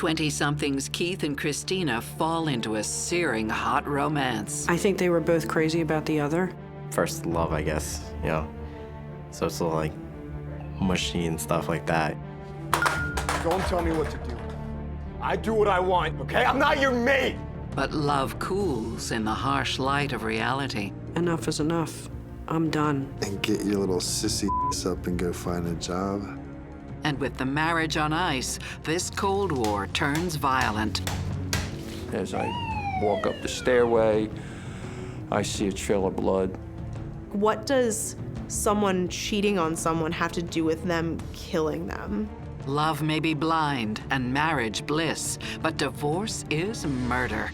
20-somethings Keith and Christina fall into a searing hot romance. I think they were both crazy about the other. First love, I guess, you know? So it's a little like mushy and stuff like that. Don't tell me what to do. I do what I want, okay? I'm not your mate! But love cools in the harsh light of reality. Enough is enough. I'm done. And get your little sissy up and go find a job. And with the marriage on ice, this Cold War turns violent. As I walk up the stairway, I see a trail of blood. What does someone cheating on someone have to do with them killing them? Love may be blind and marriage bliss, but divorce is murder.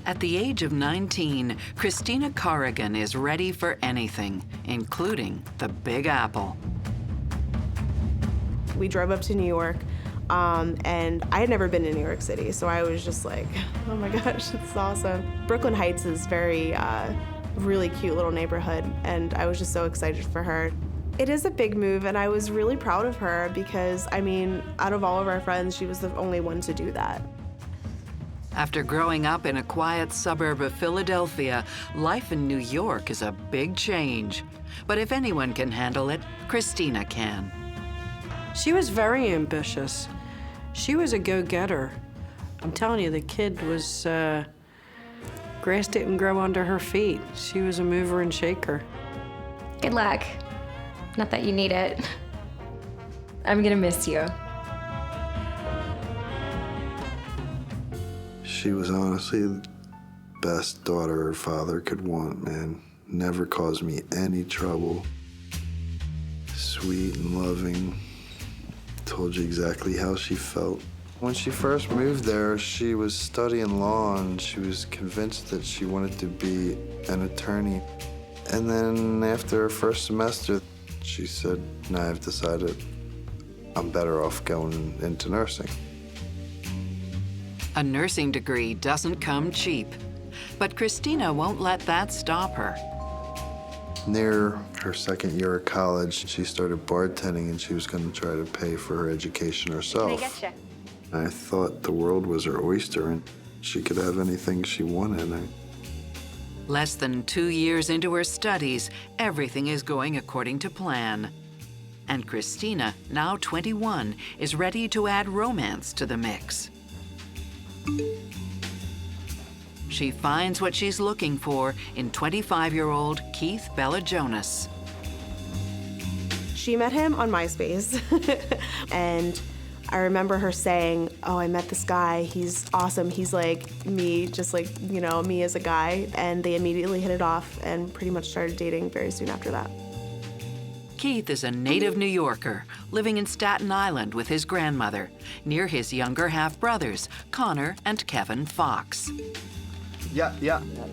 At the age of 19, Christina Corrigan is ready for anything, including the Big Apple. We drove up to New York, and I had never been to New York City, so I was just like, oh my gosh, it's awesome. Brooklyn Heights is very, really cute little neighborhood, and I was just so excited for her. It is a big move, and I was really proud of her because, I mean, out of all of our friends, she was the only one to do that. After growing up in a quiet suburb of Philadelphia, life in New York is a big change. But if anyone can handle it, Christina can. She was very ambitious. She was a go-getter. I'm telling you, the kid was, grass didn't grow under her feet. She was a mover and shaker. Good luck. Not that you need it. I'm gonna miss you. She was honestly the best daughter her father could want, man. Never caused me any trouble. Sweet and loving. Told you exactly how she felt. When she first moved there, she was studying law and she was convinced that she wanted to be an attorney. And then after her first semester, she said, "No, I've decided I'm better off going into nursing." A nursing degree doesn't come cheap, but Christina won't let that stop her. Near her second year of college, she started bartending and she was going to try to pay for her education herself. I thought the world was her oyster and she could have anything she wanted. Less than 2 years into her studies, everything is going according to plan. And Christina, now 21, is ready to add romance to the mix. She finds what she's looking for in 25-year-old Keith Jonas. She met him on MySpace, and I remember her saying, "Oh, I met this guy, he's awesome, he's like me, just like, you know, me as a guy," and they immediately hit it off and pretty much started dating very soon after that. Keith is a native New Yorker, living in Staten Island with his grandmother, near his younger half-brothers, Connor and Kevin Fox. Yeah.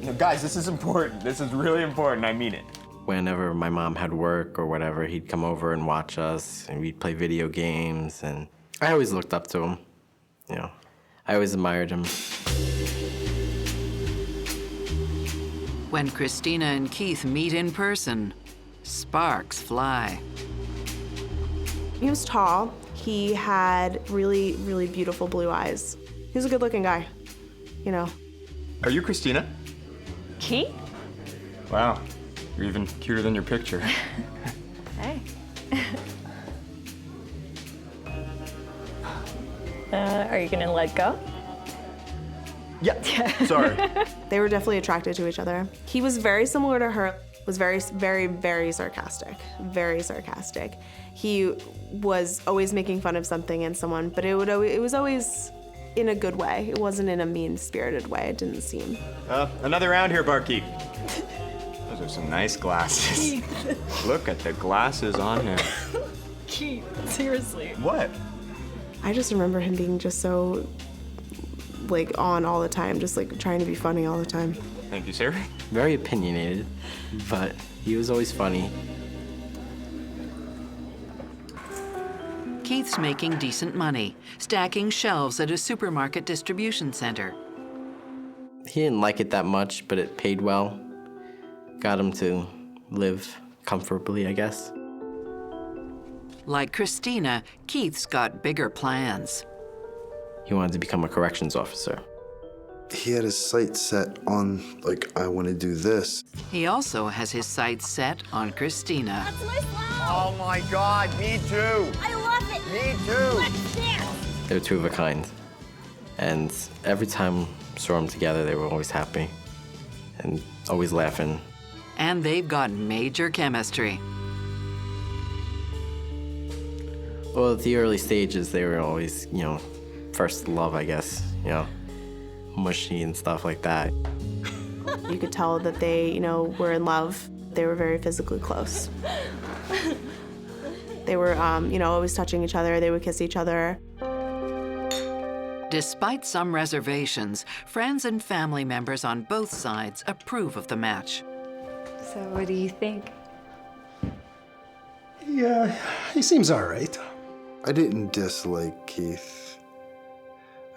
No, guys, this is important. This is really important, I mean it. Whenever my mom had work or whatever, he'd come over and watch us, and we'd play video games, and I always looked up to him. You know, I always admired him. When Christina and Keith meet in person, sparks fly. He was tall. He had really, really beautiful blue eyes. He was a good-looking guy, you know. Are you Christina? Keith? Wow, you're even cuter than your picture. Hey. Are you gonna let go? Yeah, sorry. They were definitely attracted to each other. He was very similar to her, was very, very, very sarcastic, very sarcastic. He was always making fun of something and someone, but it was always in a good way. It wasn't in a mean-spirited way, it didn't seem. Another round here, barkeep. Those are some nice glasses. Look at the glasses on him. Keith, seriously. What? I just remember him being just so, like, on all the time, just, like, trying to be funny all the time. Thank you, sir. Very opinionated, but he was always funny. Keith's making decent money, stacking shelves at a supermarket distribution center. He didn't like it that much, but it paid well. Got him to live comfortably, I guess. Like Christina, Keith's got bigger plans. He wanted to become a corrections officer. He had his sights set on, like, I want to do this. He also has his sights set on Christina. That's my flower. Oh my God, me too. I love it. Me too. Let's dance. They're two of a kind. And every time we saw them together, they were always happy and always laughing. And they've got major chemistry. Well, at the early stages, they were always, first love, I guess, mushy and stuff like that. You could tell that they, were in love. They were very physically close. They were, always touching each other. They would kiss each other. Despite some reservations, friends and family members on both sides approve of the match. So what do you think? Yeah, he seems all right. I didn't dislike Keith.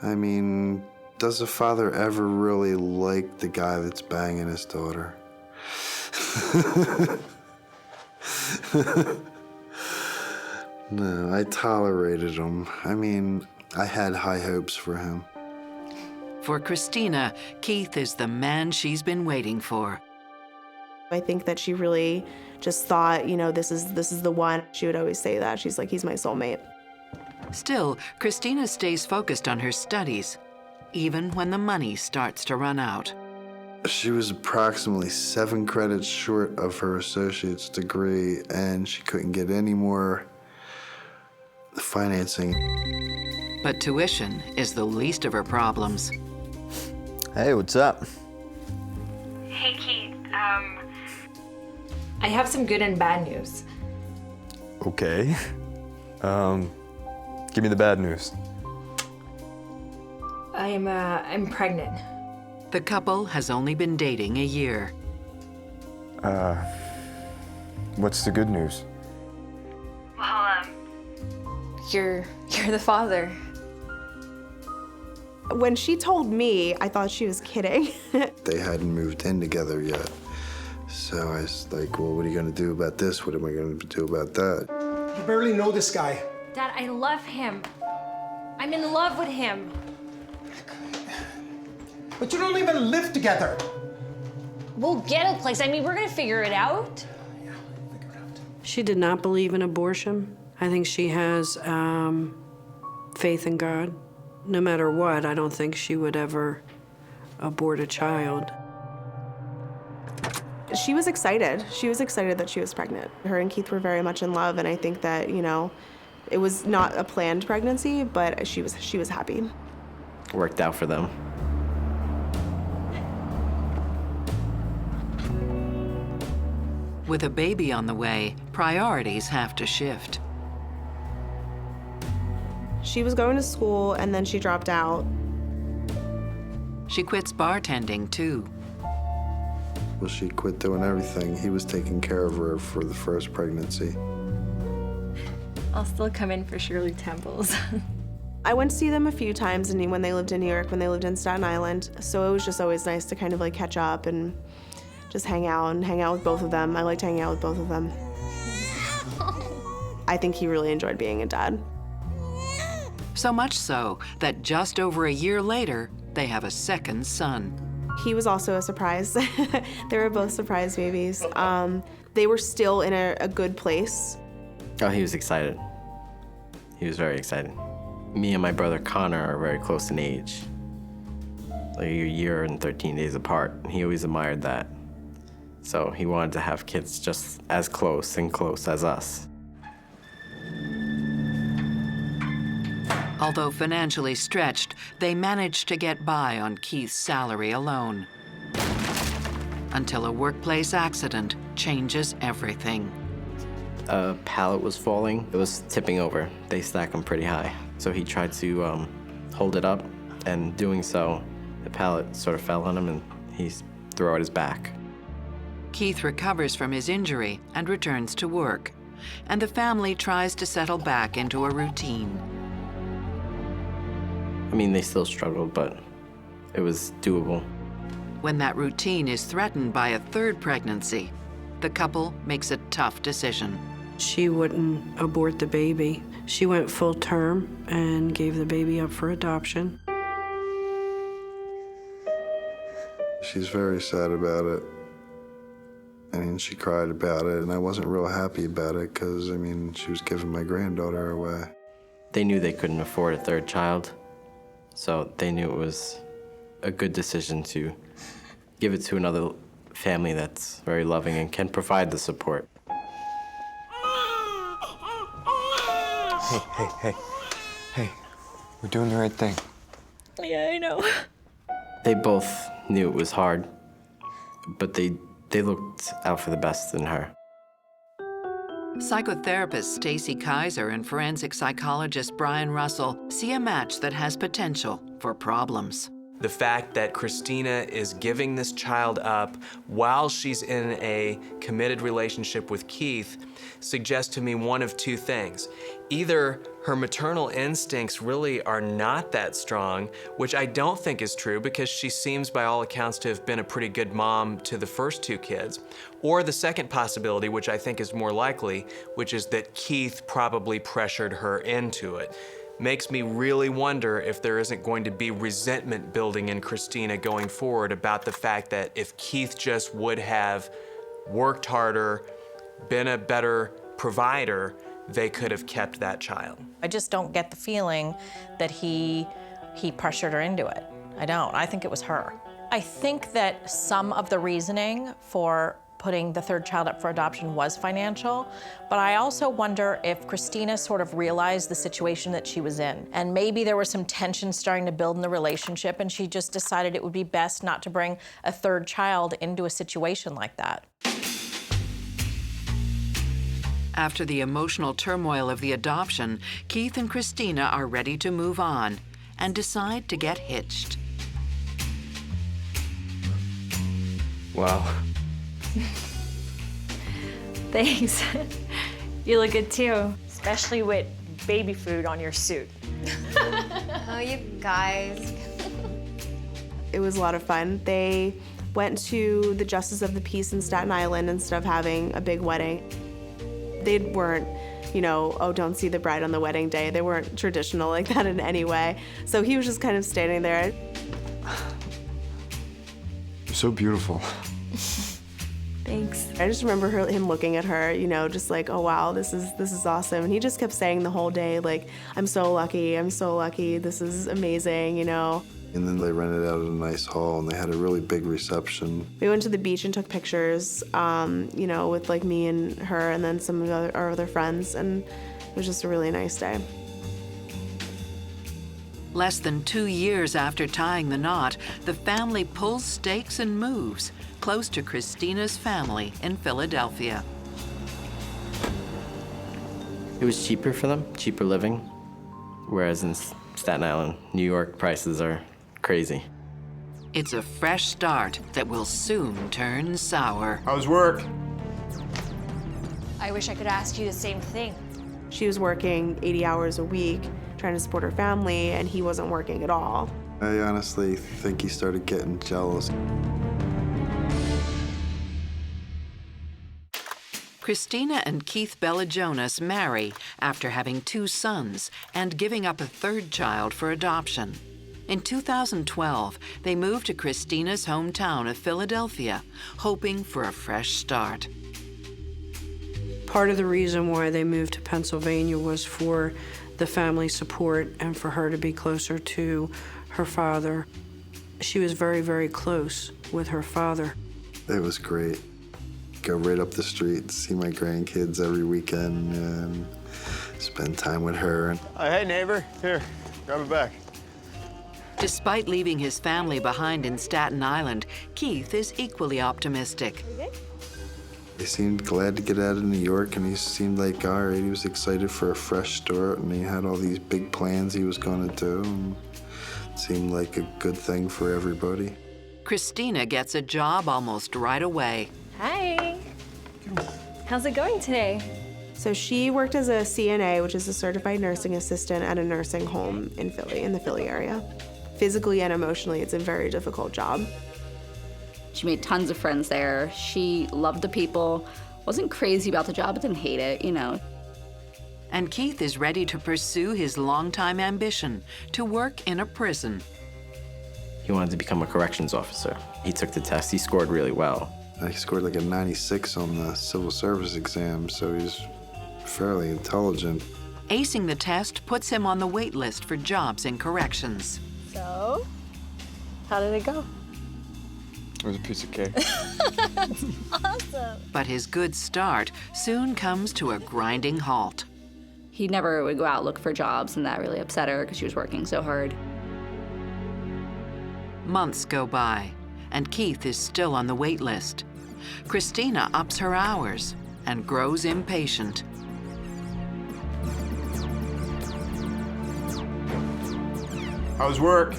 I mean, does a father ever really like the guy that's banging his daughter? No, I tolerated him. I mean, I had high hopes for him. For Christina, Keith is the man she's been waiting for. I think that she really just thought, this is the one. She would always say that. She's like, he's my soulmate. Still, Christina stays focused on her studies, even when the money starts to run out. She was approximately 7 credits short of her associate's degree, and she couldn't get any more financing. But tuition is the least of her problems. Hey, what's up? Hey, Keith. I have some good and bad news. Okay. Give me the bad news. I'm pregnant. The couple has only been dating a year. What's the good news? Well, you're the father. When she told me, I thought she was kidding. They hadn't moved in together yet. So I was like, well, what are you going to do about this? What am I going to do about that? You barely know this guy. Dad, I love him. I'm in love with him. But you don't even live together. We'll get a place. I mean, we're gonna figure it out. She did not believe in abortion. I think she has faith in God. No matter what, I don't think she would ever abort a child. She was excited. She was excited that she was pregnant. Her and Keith were very much in love, and I think that, it was not a planned pregnancy, but she was happy. Worked out for them. With a baby on the way, priorities have to shift. She was going to school, and then she dropped out. She quits bartending, too. Well, she quit doing everything. He was taking care of her for the first pregnancy. I'll still come in for Shirley Temples. I went to see them a few times when they lived in New York, when they lived in Staten Island. So it was just always nice to kind of like catch up and just hang out with both of them. I liked hanging out with both of them. I think he really enjoyed being a dad. So much so that just over a year later, they have a second son. He was also a surprise. They were both surprise babies. They were still in a good place. Oh, he was excited. He was very excited. Me and my brother Connor are very close in age. Like a year and 13 days apart. He always admired that. So he wanted to have kids just as close as us. Although financially stretched, they managed to get by on Keith's salary alone. Until a workplace accident changes everything. A pallet was falling. It was tipping over. They stack them pretty high. So he tried to hold it up, and doing so, the pallet sort of fell on him and he threw throughout his back. Keith recovers from his injury and returns to work, and the family tries to settle back into a routine. I mean, they still struggled, but it was doable. When that routine is threatened by a third pregnancy, the couple makes a tough decision. She wouldn't abort the baby. She went full term and gave the baby up for adoption. She's very sad about it. I mean, she cried about it, and I wasn't real happy about it because, I mean, she was giving my granddaughter away. They knew they couldn't afford a third child, so they knew it was a good decision to give it to another family that's very loving and can provide the support. Hey, we're doing the right thing. Yeah, I know. They both knew it was hard, but they looked out for the best in her. Psychotherapist Stacy Kaiser and forensic psychologist Brian Russell see a match that has potential for problems. The fact that Christina is giving this child up while she's in a committed relationship with Keith suggests to me one of two things. Either her maternal instincts really are not that strong, which I don't think is true because she seems by all accounts to have been a pretty good mom to the first two kids. Or the second possibility, which I think is more likely, which is that Keith probably pressured her into it. Makes me really wonder if there isn't going to be resentment building in Christina going forward about the fact that if Keith just would have worked harder, been a better provider, they could have kept that child. I just don't get the feeling that he pressured her into it. I don't. I think it was her. I think that some of the reasoning for putting the third child up for adoption was financial, but I also wonder if Christina sort of realized the situation that she was in, and maybe there was some tension starting to build in the relationship, and she just decided it would be best not to bring a third child into a situation like that. After the emotional turmoil of the adoption, Keith and Christina are ready to move on and decide to get hitched. Wow. Thanks. You look good too, especially with baby food on your suit. Oh, you guys. It was a lot of fun. They went to the Justice of the Peace in Staten Island instead of having a big wedding. They weren't, you know, oh, don't see the bride on the wedding day. They weren't traditional like that in any way. So he was just kind of standing there. You're so beautiful. Thanks. I just remember him looking at her, you know, just like, oh wow, this is awesome. And he just kept saying the whole day, like, I'm so lucky, this is amazing, you know. And then they rented out a nice hall, and they had a really big reception. We went to the beach and took pictures, you know, with like me and her and then some of our other friends, and it was just a really nice day. Less than 2 years after tying the knot, the family pulls stakes and moves close to Christina's family in Philadelphia. It was cheaper for them, cheaper living, whereas in Staten Island, New York, prices are crazy. It's a fresh start that will soon turn sour. How's work? I wish I could ask you the same thing. She was working 80 hours a week, trying to support her family, and he wasn't working at all. I honestly think he started getting jealous. Christina and Keith Jonas marry after having 2 sons and giving up a third child for adoption. In 2012, they moved to Christina's hometown of Philadelphia, hoping for a fresh start. Part of the reason why they moved to Pennsylvania was for the family support and for her to be closer to her father. She was very, very close with her father. It was great. Go right up the street, see my grandkids every weekend, and spend time with her. Hey, neighbor. Here, grab it back. Despite leaving his family behind in Staten Island, Keith is equally optimistic. He seemed glad to get out of New York, and he seemed like, all right, he was excited for a fresh start, and he had all these big plans he was going to do, and it seemed like a good thing for everybody. Christina gets a job almost right away. Hi. How's it going today? So she worked as a CNA, which is a certified nursing assistant at a nursing home in Philly, in the Philly area. Physically and emotionally, it's a very difficult job. She made tons of friends there. She loved the people, wasn't crazy about the job, but didn't hate it, you know. And Keith is ready to pursue his longtime ambition, to work in a prison. He wanted to become a corrections officer. He took the test, he scored really well. He scored like a 96 on the civil service exam, so he's fairly intelligent. Acing the test puts him on the wait list for jobs in corrections. So, how did it go? It was a piece of cake. Awesome. But his good start soon comes to a grinding halt. He never would go out look for jobs, and that really upset her because she was working so hard. Months go by, and Keith is still on the wait list. Christina ups her hours and grows impatient. How's work?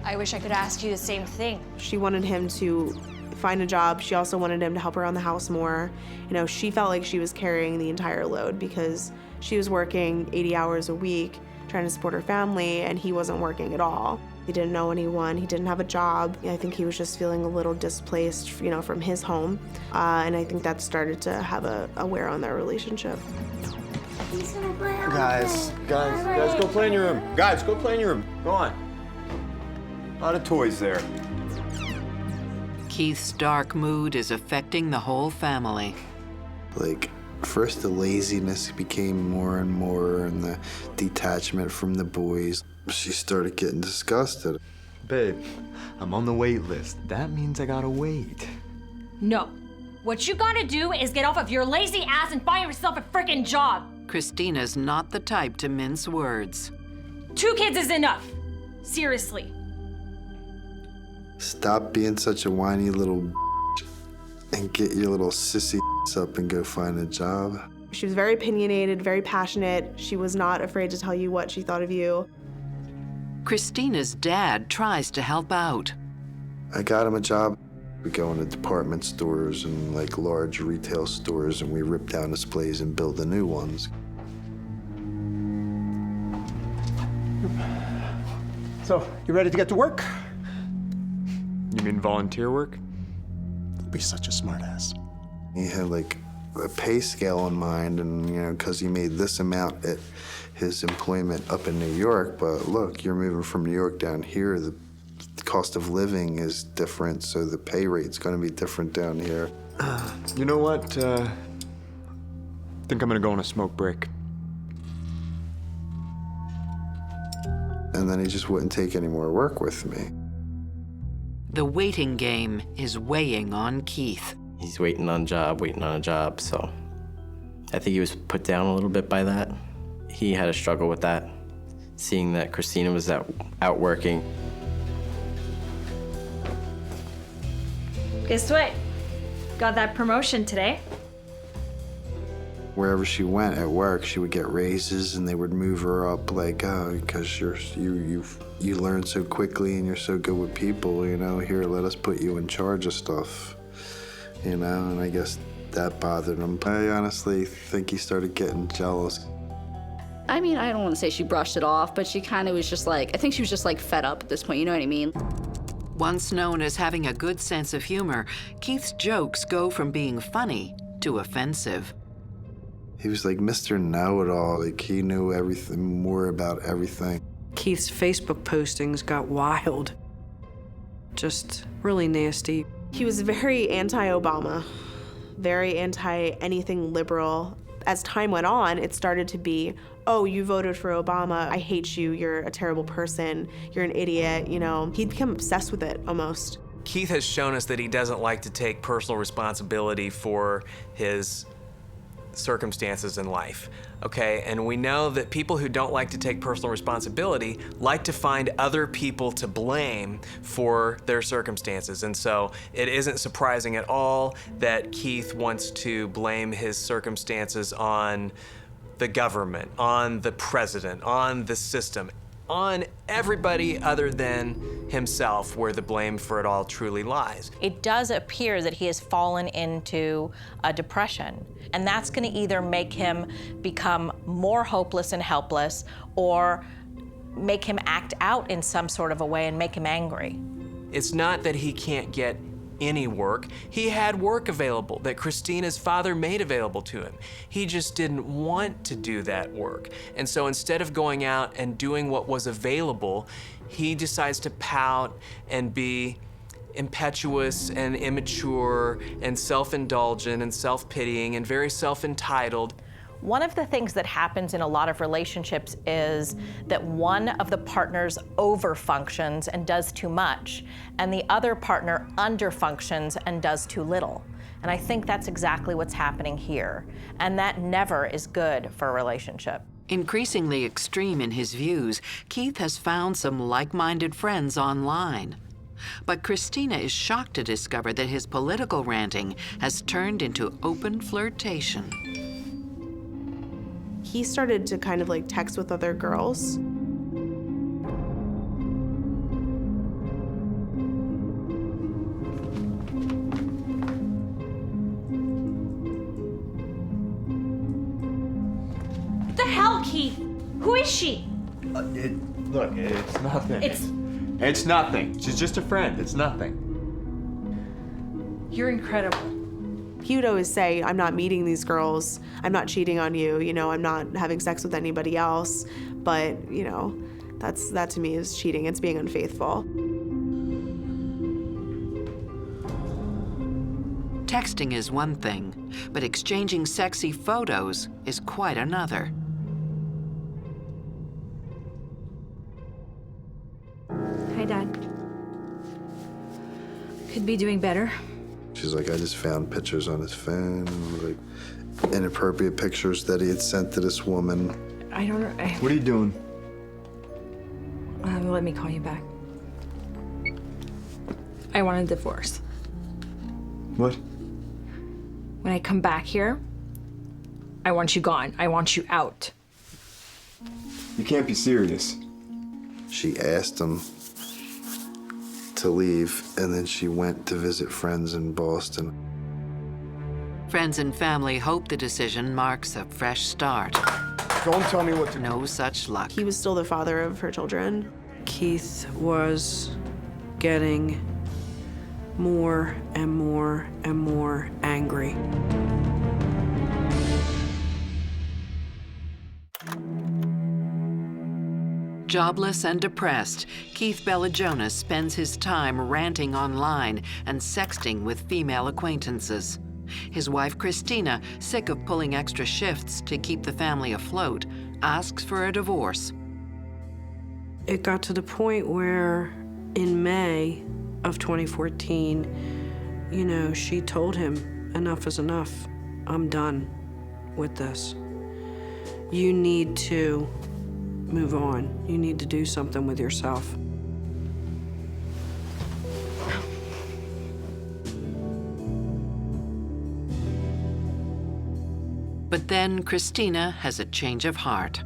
I wish I could ask you the same thing. She wanted him to find a job. She also wanted him to help her around the house more. You know, she felt like she was carrying the entire load because she was working 80 hours a week trying to support her family, and he wasn't working at all. He didn't know anyone. He didn't have a job. I think he was just feeling a little displaced, you know, from his home. And I think that started to have a wear on their relationship. Guys, go play in your room. Guys, go play in your room. Go on. A lot of toys there. Keith's dark mood is affecting the whole family. Like, first the laziness became more and more, and the detachment from the boys. She started getting disgusted. Babe, I'm on the wait list. That means I gotta wait. No. What you gotta do is get off of your lazy ass and find yourself a frickin' job. Christina's not the type to mince words. 2 kids is enough. Seriously. Stop being such a whiny little and get your little sissy up and go find a job. She was very opinionated, very passionate. She was not afraid to tell you what she thought of you. Christina's dad tries to help out. I got him a job. We go into department stores and like large retail stores, and we rip down displays and build the new ones. So, you ready to get to work? You mean volunteer work? Don't be such a smartass. He had like a pay scale in mind, and you know, because he made this amount at his employment up in New York, but look, you're moving from New York down here, the cost of living is different, so the pay rate's gonna be different down here. You know what? I think I'm gonna go on a smoke break. And then he just wouldn't take any more work with me. The waiting game is weighing on Keith. He's waiting on a job, so I think he was put down a little bit by that. He had a struggle with that, seeing that Christina was out working. Guess what? Got that promotion today. Wherever she went at work, she would get raises, and they would move her up like, oh, because you learn so quickly and you're so good with people, you know, here, let us put you in charge of stuff, you know, and I guess that bothered him. I honestly think he started getting jealous. I mean, I don't want to say she brushed it off, but she kind of was just like, I think she was just like fed up at this point, you know what I mean? Once known as having a good sense of humor, Keith's jokes go from being funny to offensive. He was like Mr. Know-It-All, like he knew everything, more about everything. Keith's Facebook postings got wild. Just really nasty. He was very anti-Obama, very anti-anything liberal. As time went on, it started to be, oh, you voted for Obama, I hate you, you're a terrible person, you're an idiot, you know. He'd become obsessed with it, almost. Keith has shown us that he doesn't like to take personal responsibility for his circumstances in life, okay? And we know that people who don't like to take personal responsibility like to find other people to blame for their circumstances. And so it isn't surprising at all that Keith wants to blame his circumstances on the government, on the president, on the system. on everybody other than himself, where the blame for it all truly lies. It does appear that he has fallen into a depression, and that's going to either make him become more hopeless and helpless or make him act out in some sort of a way and make him angry. It's not that he can't get any work. He had work available that Christina's father made available to him. He just didn't want to do that work. And so instead of going out and doing what was available, he decides to pout and be impetuous and immature and self-indulgent and self-pitying and very self-entitled. One of the things that happens in a lot of relationships is that one of the partners overfunctions and does too much, and the other partner underfunctions and does too little. And I think that's exactly what's happening here. And that never is good for a relationship. Increasingly extreme in his views, Keith has found some like-minded friends online. But Christina is shocked to discover that his political ranting has turned into open flirtation. He started to kind of like text with other girls. What the hell, Keith? Who is she? Look, it's nothing. It's nothing. She's just a friend. It's nothing. You're incredible. He would always say, I'm not meeting these girls, I'm not cheating on you, I'm not having sex with anybody else, but, that to me is cheating, it's being unfaithful. Texting is one thing, but exchanging sexy photos is quite another. Hi, Dad. Could be doing better. She's like, I just found pictures on his phone, like inappropriate pictures that he had sent to this woman. I don't know. What are you doing? Let me call you back. I want a divorce. What? When I come back here, I want you gone. I want you out. You can't be serious. She asked him to leave, and then she went to visit friends in Boston. Friends and family hope the decision marks a fresh start. Don't tell me what to do. No such luck. He was still the father of her children. Keith was getting more and more and more angry. Jobless and depressed, Keith Bellajonas spends his time ranting online and sexting with female acquaintances. His wife, Christina, sick of pulling extra shifts to keep the family afloat, asks for a divorce. It got to the point where in May of 2014, she told him, enough is enough. I'm done with this. You need to move on. You need to do something with yourself. But then Christina has a change of heart.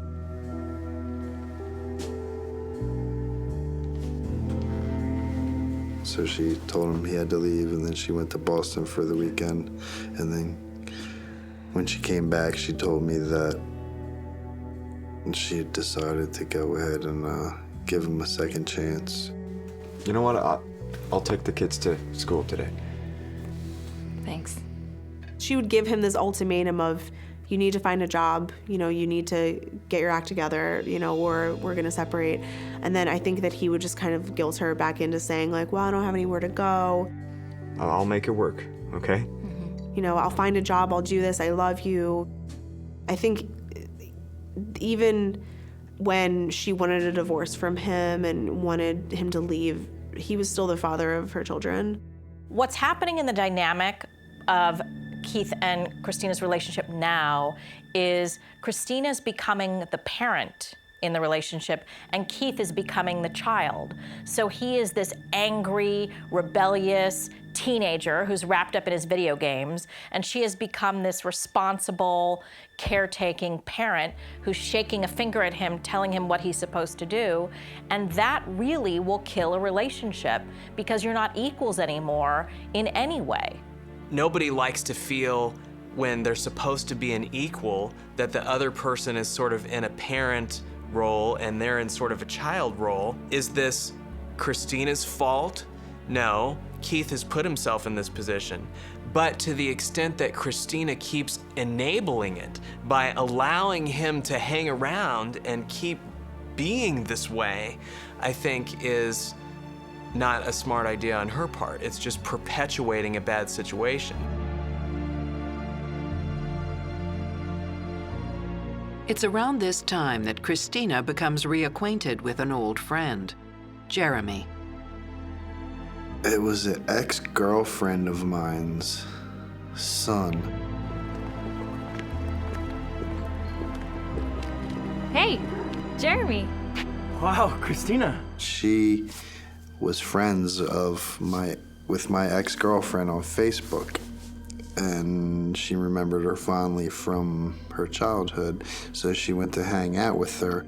So she told him he had to leave, and then she went to Boston for the weekend. And then when she came back, she told me that she had decided to go ahead and give him a second chance. You know what? I'll take the kids to school today. Thanks. She would give him this ultimatum of, you need to find a job, you need to get your act together, or we're gonna separate. And then I think that he would just kind of guilt her back into saying like, well, I don't have anywhere to go. I'll make it work, okay? I'll find a job, I'll do this, I love you. I think even when she wanted a divorce from him and wanted him to leave, he was still the father of her children. What's happening in the dynamic of Keith and Christina's relationship now is Christina's becoming the parent in the relationship, and Keith is becoming the child. So he is this angry, rebellious teenager who's wrapped up in his video games, and she has become this responsible, caretaking parent who's shaking a finger at him, telling him what he's supposed to do, and that really will kill a relationship because you're not equals anymore in any way. Nobody likes to feel when they're supposed to be an equal that the other person is sort of in a parent role and they're in sort of a child role. Is this Christina's fault? No, Keith has put himself in this position. But to the extent that Christina keeps enabling it by allowing him to hang around and keep being this way, I think is not a smart idea on her part. It's just perpetuating a bad situation. It's around this time that Christina becomes reacquainted with an old friend, Jeremy. It was an ex-girlfriend of mine's son. Hey, Jeremy. Wow, Christina. She was friends with my ex-girlfriend on Facebook, and she remembered her fondly from her childhood, so she went to hang out with her.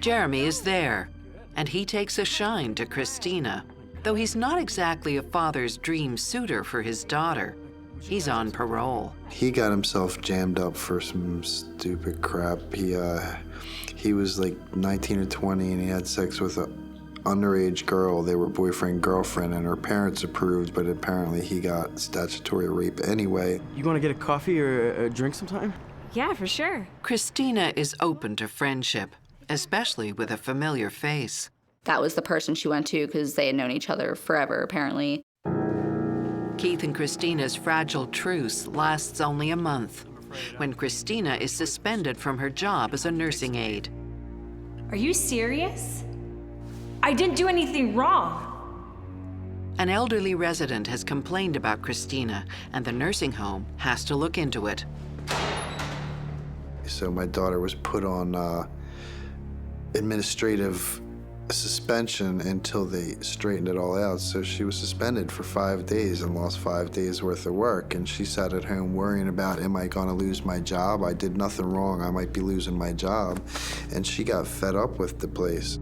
Jeremy is there, and he takes a shine to Christina. Though he's not exactly a father's dream suitor for his daughter, he's on parole. He got himself jammed up for some stupid crap. He was like 19 or 20, and he had sex with an underage girl. They were boyfriend-girlfriend, and her parents approved, but apparently he got statutory rape anyway. You want to get a coffee or a drink sometime? Yeah, for sure. Christina is open to friendship, especially with a familiar face. That was the person she went to because they had known each other forever, apparently. Keith and Christina's fragile truce lasts only a month, when Christina is suspended from her job as a nursing aide. Are you serious? I didn't do anything wrong. An elderly resident has complained about Christina, and the nursing home has to look into it. So my daughter was put on administrative suspension until they straightened it all out. So she was suspended for 5 days and lost 5 days worth of work. And she sat at home worrying about, am I gonna lose my job? I did nothing wrong, I might be losing my job. And she got fed up with the place.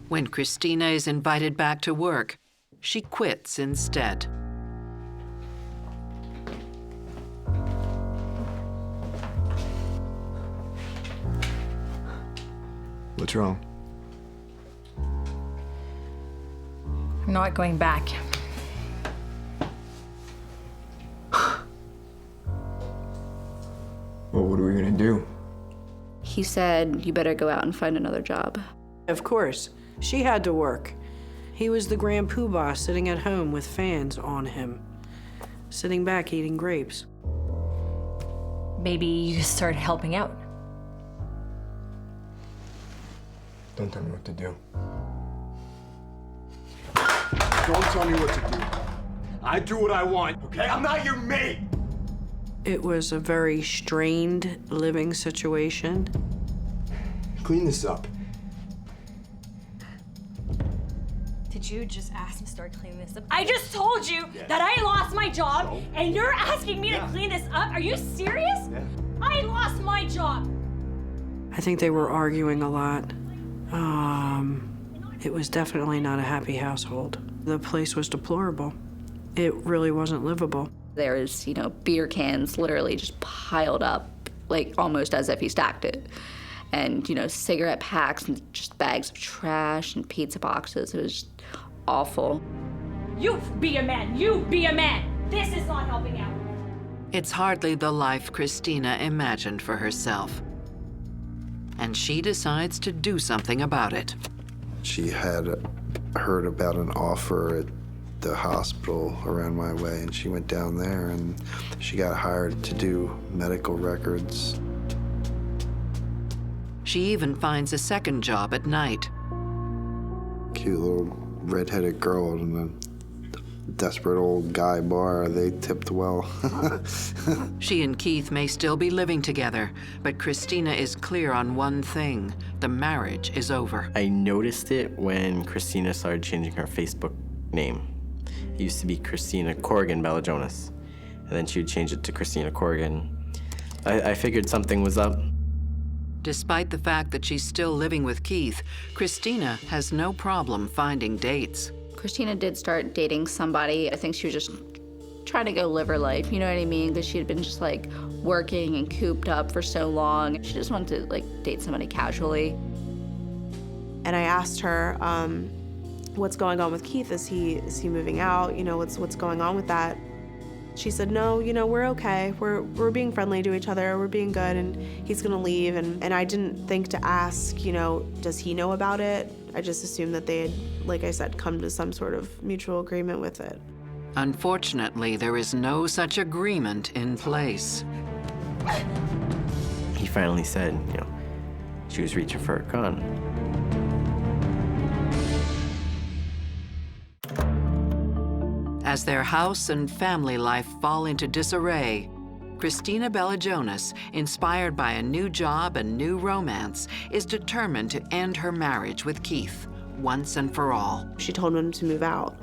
When Christina is invited back to work, she quits instead. What's wrong? I'm not going back. Well, what are we gonna do? He said, you better go out and find another job. Of course, she had to work. He was the grand poobah sitting at home with fans on him, sitting back eating grapes. Maybe you start helping out. Don't tell me what to do. Don't tell me what to do. I do what I want, okay? I'm not your mate! It was a very strained living situation. Clean this up. Did you just ask me to start cleaning this up? I just told you that I lost my job, and you're asking me to clean this up? Are you serious? Yeah. I lost my job. I think they were arguing a lot. It was definitely not a happy household. The place was deplorable. It really wasn't livable. There was, beer cans literally just piled up, like almost as if he stacked it. And, cigarette packs and just bags of trash and pizza boxes. It was awful. You be a man. You be a man. This is not helping out. It's hardly the life Christina imagined for herself. And she decides to do something about it. She had heard about an offer at the hospital around my way, and she went down there, and she got hired to do medical records. She even finds a second job at night. Cute little redheaded girl in an desperate old guy bar. They tipped well. She and Keith may still be living together, but Christina is clear on one thing. The marriage is over. I noticed it when Christina started changing her Facebook name. It used to be Christina Corrigan Balajonas, and then she would change it to Christina Corrigan. I figured something was up. Despite the fact that she's still living with Keith, Christina has no problem finding dates. Christina did start dating somebody. I think she was just trying to go live her life, you know what I mean? Because she had been just like working and cooped up for so long. She just wanted to like date somebody casually. And I asked her, what's going on with Keith? Is he moving out? You know, what's going on with that? She said, no, you know, we're okay. We're being friendly to each other. We're being good, and he's gonna leave. And I didn't think to ask, you know, does he know about it? I just assumed that they had, like I said, come to some sort of mutual agreement with it. Unfortunately, there is no such agreement in place. He finally said, you know, she was reaching for a gun. As their house and family life fall into disarray, Christina Balajonas, inspired by a new job and new romance, is determined to end her marriage with Keith once and for all. She told him to move out.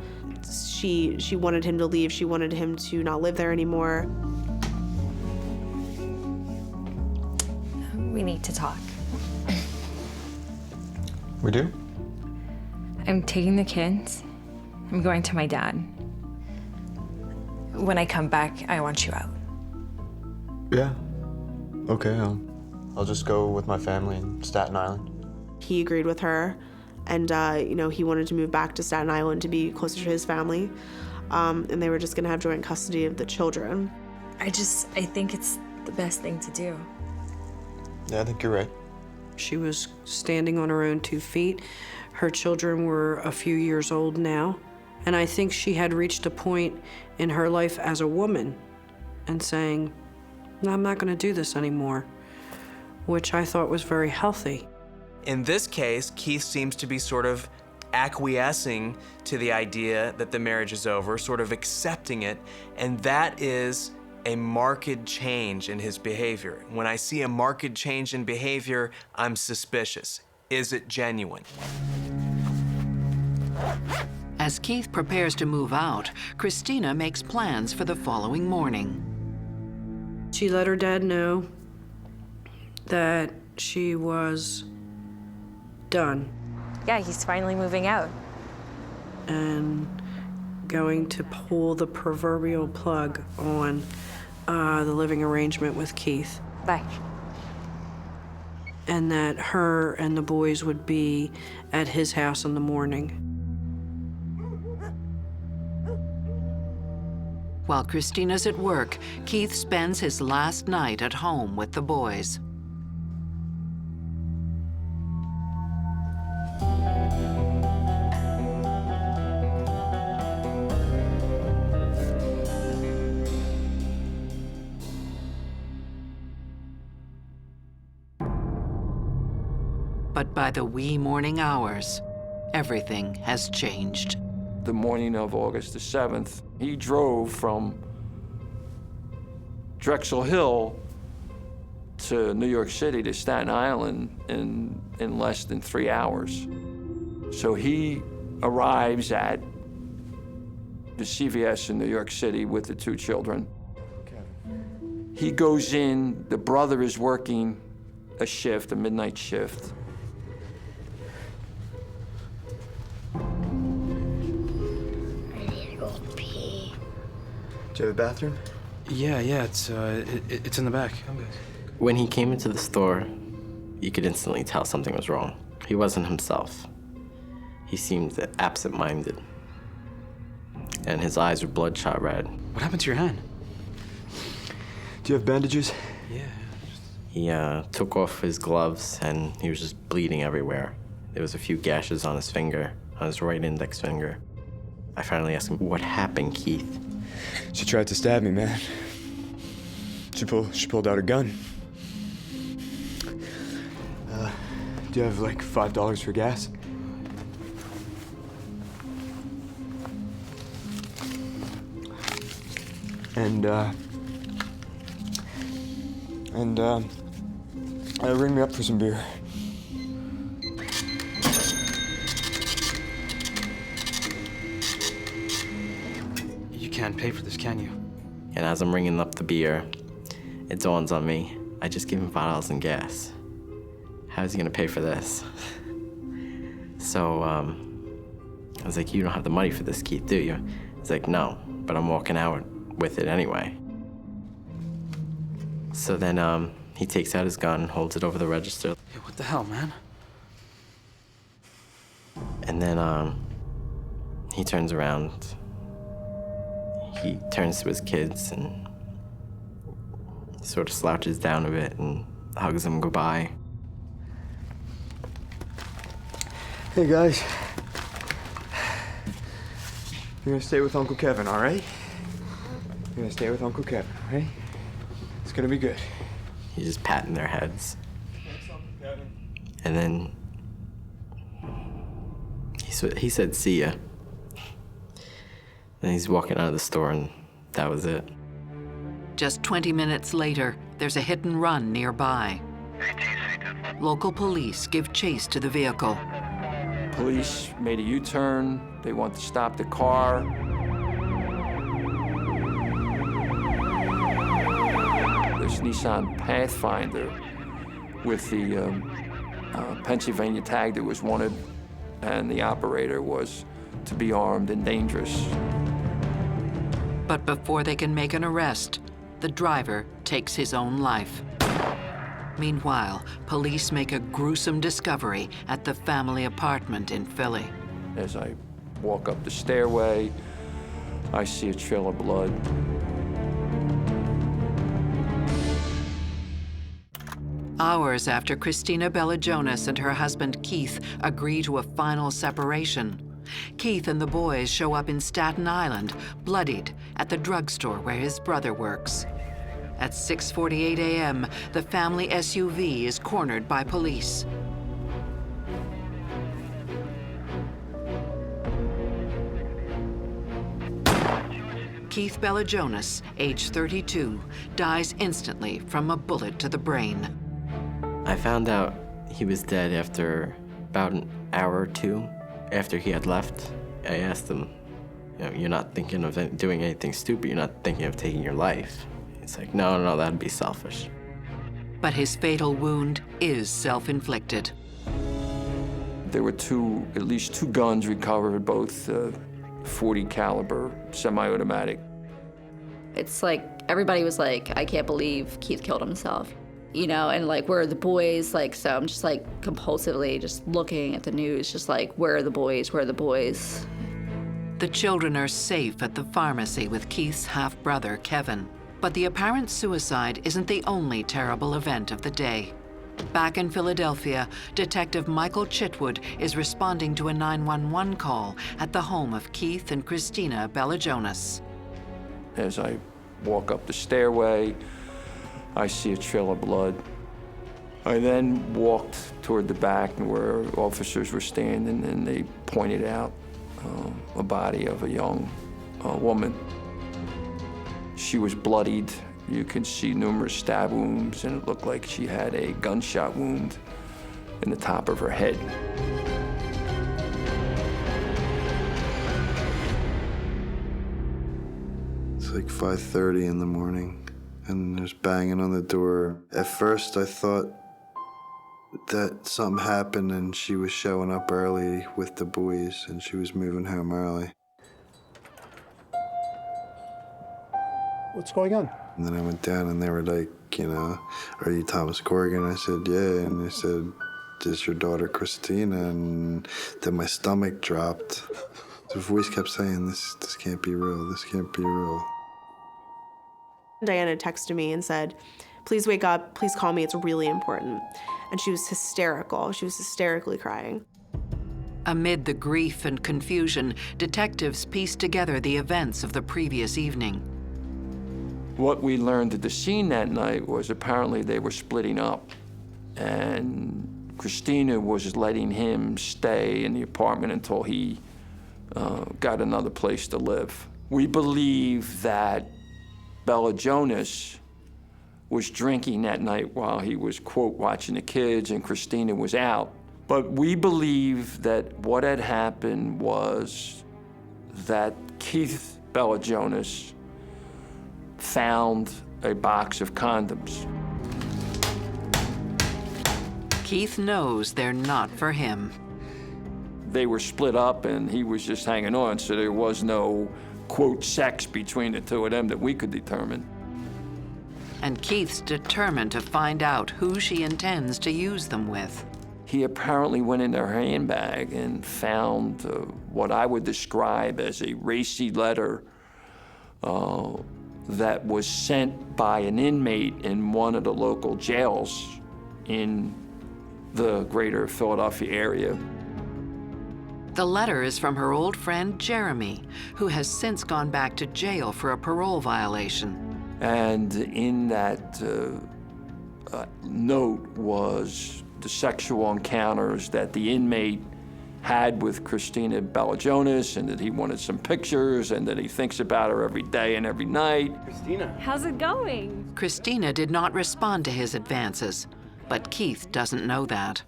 She wanted him to leave. She wanted him to not live there anymore. We need to talk. We do? I'm taking the kids. I'm going to my dad. When I come back, I want you out. Yeah. Okay, I'll just go with my family in Staten Island. He agreed with her, and you know, he wanted to move back to Staten Island to be closer to his family, and they were just gonna have joint custody of the children. I think it's the best thing to do. Yeah, I think you're right. She was standing on her own 2 feet. Her children were a few years old now. And I think she had reached a point in her life as a woman and saying, no, I'm not gonna do this anymore, which I thought was very healthy. In this case, Keith seems to be sort of acquiescing to the idea that the marriage is over, sort of accepting it, and that is a marked change in his behavior. When I see a marked change in behavior, I'm suspicious. Is it genuine? As Keith prepares to move out, Christina makes plans for the following morning. She let her dad know that she was done. Yeah, he's finally moving out. And going to pull the proverbial plug on the living arrangement with Keith. Bye. And that her and the boys would be at his house in the morning. While Christina's at work, Keith spends his last night at home with the boys. But by the wee morning hours, everything has changed. The morning of August the 7th, he drove from Drexel Hill to New York City to Staten Island in less than 3 hours. So he arrives at the CVS in New York City with the 2 children. He goes in, the brother is working a shift, a midnight shift. Do you have a bathroom? Yeah, it's in the back. When he came into the store, you could instantly tell something was wrong. He wasn't himself. He seemed absent-minded. And his eyes were bloodshot red. What happened to your hand? Do you have bandages? Yeah. He took off his gloves and he was just bleeding everywhere. There was a few gashes on his finger, on his right index finger. I finally asked him, what happened, Keith? She tried to stab me, man. She pulled out a gun. Do you have like $5 for gas? ring me up for some beer. You can't pay for this, can you? And as I'm ringing up the beer, it dawns on me, I just gave him $5 in gas. How's he gonna pay for this? So, I was like, you don't have the money for this, Keith, do you? He's like, no, but I'm walking out with it anyway. So then, he takes out his gun, holds it over the register. Hey, what the hell, man? And then, he turns around. He turns to his kids and sort of slouches down a bit and hugs them goodbye. Hey, guys. You're gonna stay with Uncle Kevin, all right? You're gonna stay with Uncle Kevin, all right? It's gonna be good. He's just patting their heads. Thanks, Uncle Kevin. And then he said, see ya. And he's walking out of the store, and that was it. Just 20 minutes later, there's a hit and run nearby. Local police give chase to the vehicle. Police made a U-turn. They want to stop the car. This Nissan Pathfinder with the Pennsylvania tag that was wanted, and the operator was to be armed and dangerous. But before they can make an arrest, the driver takes his own life. Meanwhile, police make a gruesome discovery at the family apartment in Philly. As I walk up the stairway, I see a trail of blood. Hours after Christina Bellajonas and her husband Keith agree to a final separation, Keith and the boys show up in Staten Island, bloodied, at the drugstore where his brother works. At 6:48 a.m., the family SUV is cornered by police. Keith Bellajonas, age 32, dies instantly from a bullet to the brain. I found out he was dead after about an hour or two after he had left. I asked him, you're not thinking of doing anything stupid, you're not thinking of taking your life. He's like, no, that'd be selfish. But his fatal wound is self-inflicted. There were at least two guns recovered, both .40 caliber, semi-automatic. It's like, everybody was like, I can't believe Keith killed himself. And like, where are the boys? Like, so I'm just like compulsively just looking at the news, just like, where are the boys? Where are the boys? The children are safe at the pharmacy with Keith's half-brother, Kevin. But the apparent suicide isn't the only terrible event of the day. Back in Philadelphia, Detective Michael Chitwood is responding to a 911 call at the home of Keith and Christina Bellajonas. As I walk up the stairway, I see a trail of blood. I then walked toward the back where officers were standing, and they pointed out a body of a young woman. She was bloodied. You could see numerous stab wounds, and it looked like she had a gunshot wound in the top of her head. It's like 5:30 in the morning, and there's banging on the door. At first, I thought that something happened and she was showing up early with the boys, and she was moving home early. What's going on? And then I went down, and they were like, are you Thomas Corrigan? I said, yeah. And they said, is your daughter Christina? And then my stomach dropped. The voice kept saying, this can't be real, this can't be real. Diana texted me and said, please wake up, please call me, it's really important. And she was hysterical. She was hysterically crying. Amid the grief and confusion, detectives pieced together the events of the previous evening. What we learned at the scene that night was apparently they were splitting up, and Christina was letting him stay in the apartment until he got another place to live. We believe that Bella Jonas was drinking that night while he was, quote, watching the kids and Christina was out. But we believe that what had happened was that Keith Bella Jonas found a box of condoms. Keith knows they're not for him. They were split up and he was just hanging on, so there was no, quote, sex between the two of them that we could determine. And Keith's determined to find out who she intends to use them with. He apparently went in her handbag and found what I would describe as a racy letter that was sent by an inmate in one of the local jails in the greater Philadelphia area. The letter is from her old friend Jeremy, who has since gone back to jail for a parole violation. And in that note was the sexual encounters that the inmate had with Christina Bella Jonas, and that he wanted some pictures, and that he thinks about her every day and every night. Christina. How's it going? Christina did not respond to his advances, but Keith doesn't know that.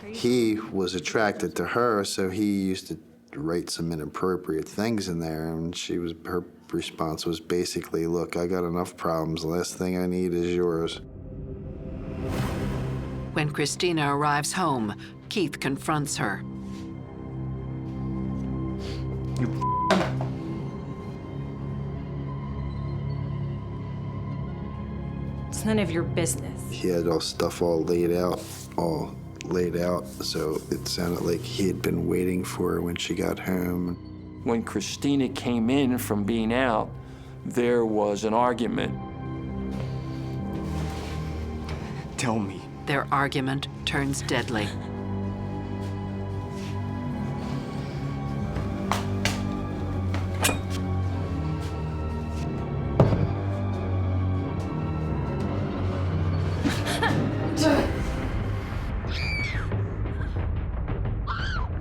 He was attracted to her, so he used to write some inappropriate things in there, and her response was basically, look, I got enough problems. The last thing I need is yours. When Christina arrives home, Keith confronts her. It's none of your business. He had stuff all laid out, so it sounded like he had been waiting for her when she got home. When Christina came in from being out, there was an argument. Tell me. Their argument turns deadly.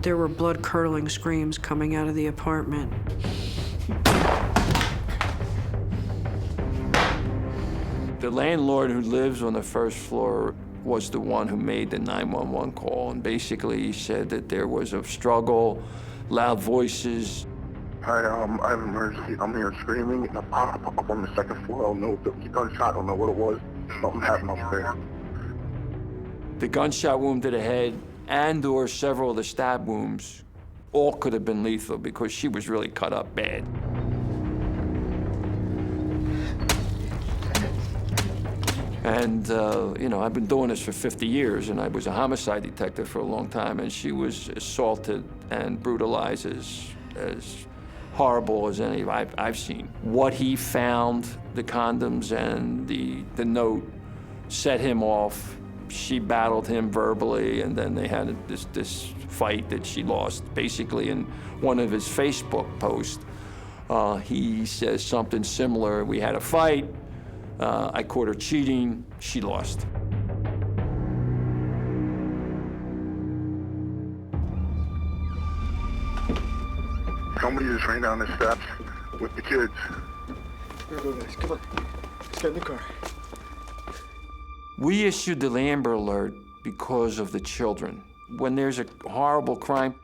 There were blood-curdling screams coming out of the apartment. The landlord who lives on the first floor was the one who made the 911 call, and basically he said that there was a struggle, loud voices. Hi, I have an emergency. I'm here screaming, and I pop up on the second floor. I don't know if it was a gunshot. I don't know what it was. Something happened up there. The gunshot wound to the head and or several of the stab wounds all could have been lethal because she was really cut up bad. And, you know, I've been doing this for 50 years, and I was a homicide detective for a long time, and she was assaulted and brutalized as horrible as any I've seen. What he found, the condoms and the note, set him off. She battled him verbally, and then they had this fight that she lost. Basically, in one of his Facebook posts, he says something similar. We had a fight. I caught her cheating. She lost. Somebody just ran down the steps with the kids. Here we go, guys. Come on. Let's get in the car. We issued the Amber Alert because of the children. When there's a horrible crime,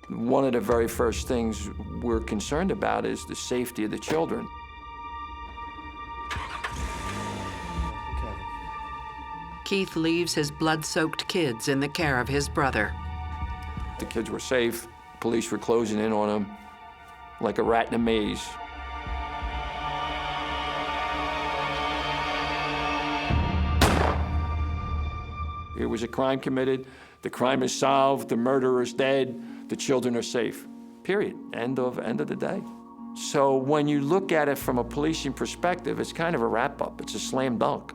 one of the very first things we're concerned about is the safety of the children. Keith leaves his blood-soaked kids in the care of his brother. The kids were safe. Police were closing in on them like a rat in a maze. It was a crime committed. The crime is solved. The murderer is dead. The children are safe. Period. End of the day. So when you look at it from a policing perspective, it's kind of a wrap-up. It's a slam dunk.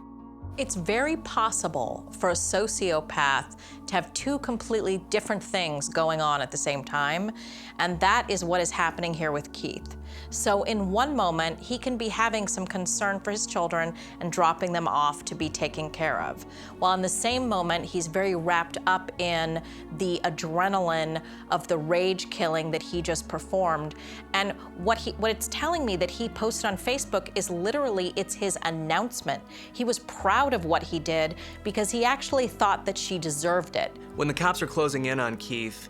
It's very possible for a sociopath to have two completely different things going on at the same time, and that is what is happening here with Keith. So in one moment, he can be having some concern for his children and dropping them off to be taken care of, while in the same moment, he's very wrapped up in the adrenaline of the rage killing that he just performed. And what it's telling me that he posted on Facebook is literally, it's his announcement. He was proud of what he did because he actually thought that she deserved it. When the cops are closing in on Keith,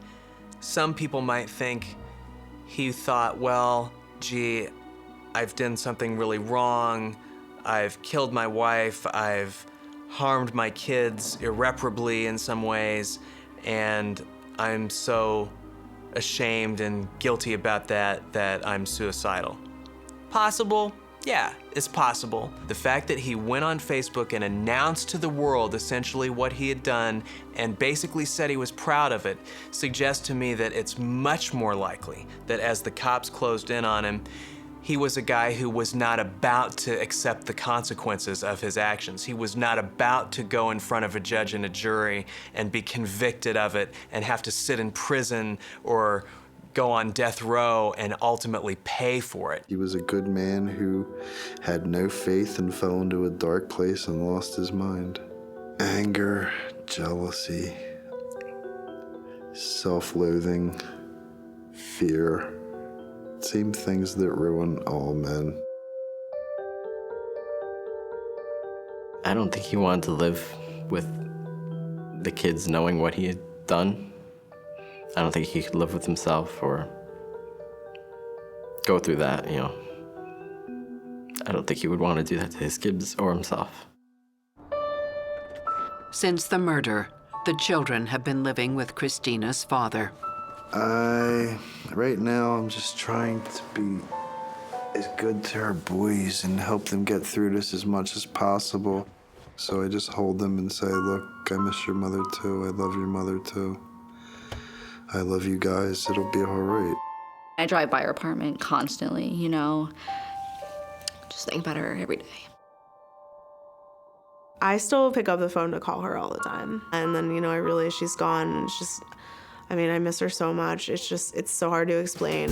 some people might think he thought, well, gee, I've done something really wrong. I've killed my wife. I've harmed my kids irreparably in some ways, and I'm so ashamed and guilty about that I'm suicidal. Possible? Yeah, it's possible. The fact that he went on Facebook and announced to the world essentially what he had done and basically said he was proud of it suggests to me that it's much more likely that as the cops closed in on him, he was a guy who was not about to accept the consequences of his actions. He was not about to go in front of a judge and a jury and be convicted of it and have to sit in prison or go on death row and ultimately pay for it. He was a good man who had no faith and fell into a dark place and lost his mind. Anger, jealousy, self-loathing, fear. Same things that ruin all men. I don't think he wanted to live with the kids knowing what he had done. I don't think he could live with himself or go through that, you know. I don't think he would want to do that to his kids or himself. Since the murder, the children have been living with Christina's father. Right now, I'm just trying to be as good to our boys and help them get through this as much as possible. So I just hold them and say, look, I miss your mother too. I love your mother too. I love you guys. It'll be all right. I drive by her apartment constantly, you know. Just think about her every day. I still pick up the phone to call her all the time. And then, you know, I realize she's gone, and it's just, I mean, I miss her so much. It's so hard to explain.